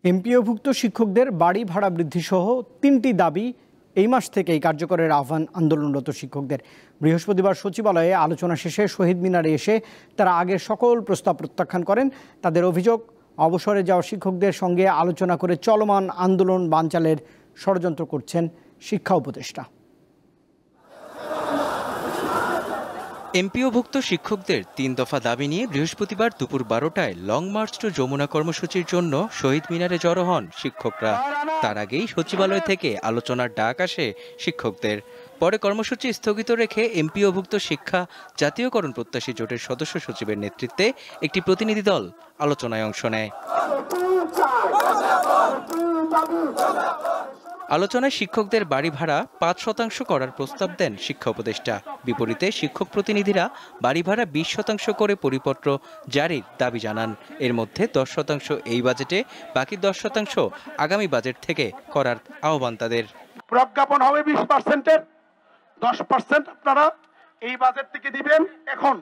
এমপিওভুক্ত শিক্ষকদের বাড়ি ভাড়া বৃদ্ধি সহ ৩টি দাবি এই মাস থেকেই কার্যকরের আহ্বান আন্দোলনরত শিক্ষকদের। বৃহস্পতিবার সচিবালয়ে আলোচনা শেষে শহীদ মিনারে এসে তারা আগের সকল প্রস্তাব প্রত্যাখ্যান করেন। তাদের অভিযোগ, অবসরে যাওয়া শিক্ষকদের সঙ্গে আলোচনা করে চলমান আন্দোলন বানচালের ষড়যন্ত্র করছেন শিক্ষা উপদেষ্টা। এমপিওভুক্ত শিক্ষকদের ৩ দফা দাবি নিয়ে বৃহস্পতিবার দুপুর ১২টায় লং মার্চ টু যমুনা কর্মসূচির জন্য শহীদ মিনারে জড়ো হন শিক্ষকরা। তার আগেই সচিবালয় থেকে আলোচনার ডাক আসে শিক্ষকদের। পরে কর্মসূচি স্থগিত রেখে এমপিওভুক্ত শিক্ষা জাতীয়করণ প্রত্যাশী জোটের সদস্য সচিবের নেতৃত্বে একটি প্রতিনিধি দল আলোচনায় অংশ নেয়। আলোচনায় শিক্ষকদের বাড়ি ভাড়া ৫% করার প্রস্তাব দেন শিক্ষা উপদেষ্টা। বিপরীতে শিক্ষক প্রতিনিধিরা বাড়ি ভাড়া ২০% করে পরিপত্র জারির দাবি জানান। এর মধ্যে 10% এই বাজেটে, বাকি 10% আগামী বাজেট থেকে করার আহ্বান তাদের। প্রজ্ঞাপন হবে 20%-এর, 10% আপনারা এই বাজেট থেকে দিবেন। এখন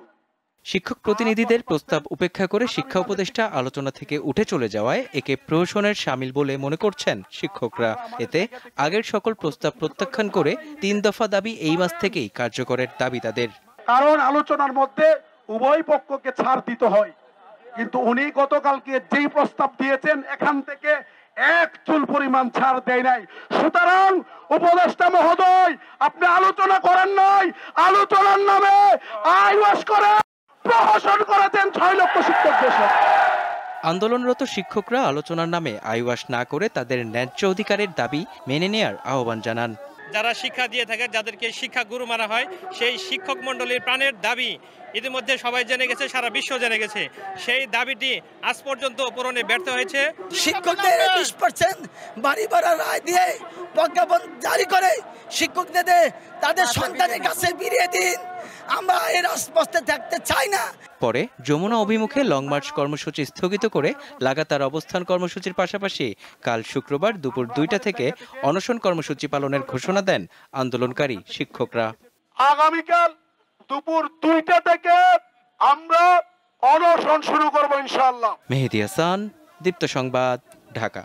শিক্ষক প্রতিনিধিদের প্রস্তাব উপেক্ষা করে শিক্ষা উপদেষ্টা আলোচনা থেকে উঠে চলে যাওয়ায় একে প্রহসনের শামিল বলে মনে করছেন শিক্ষকরা। এতে আগের সকল প্রস্তাব প্রত্যাখ্যান করে ৩ দফা দাবি এই মাস থেকেই কার্যকরের দাবি তাদের। কারণ আলোচনার মধ্যে উভয় পক্ষকে ছাড় দিতে হয়, কিন্তু উনি গতকালকে যেই প্রস্তাব দিয়েছেন এখান থেকে এক চুল পরিমাণ ছাড় দেয় নাই। সুতরাং উপদেষ্টা মহোদয়, আপনি আলোচনা করেন নাই, আলোচনার নামে আইওয়াস করে প্রহসন করেছেন ৬ লক্ষ শিক্ষকদের সাথে। আন্দোলনরত শিক্ষকরা আলোচনার নামে আইওয়াস না করে তাদের ন্যায্য অধিকারের দাবি মেনে নেয়ার আহ্বান জানান। যারা শিক্ষা দিয়ে থাকে, যাদেরকে শিক্ষা গুরু মানা হয়, সেই শিক্ষক মণ্ডলীর প্রাণের দাবি ইতিমধ্যে সবাই জেনে গেছে, সারা বিশ্ব জেনে গেছে। সেই দাবিটি আজ পর্যন্ত পূরণে ব্যর্থ হয়েছে। শিক্ষকদের 20% বাড়ি ভাড়া রায় দিয়ে প্রজ্ঞাপন জারি করে শিক্ষকদের তাদের সন্তানের কাছে ফিরিয়ে দিন। আমরা এই রাজপথে থাকতে চাই না। পরে যমুনা অভিমুখে লং মার্চ কর্মসূচি স্থগিত করে লাগাতার অবস্থান কর্মসূচির পাশাপাশি কাল শুক্রবার দুপুর 2টা থেকে অনশন কর্মসূচি পালনের ঘোষণা দেন আন্দোলনকারী শিক্ষকরা। আগামীকাল দুপুর 2টা থেকে আমরা অনশন শুরু করব ইনশাআল্লাহ। মেহেদী হাসান, দীপ্ত সংবাদ, ঢাকা।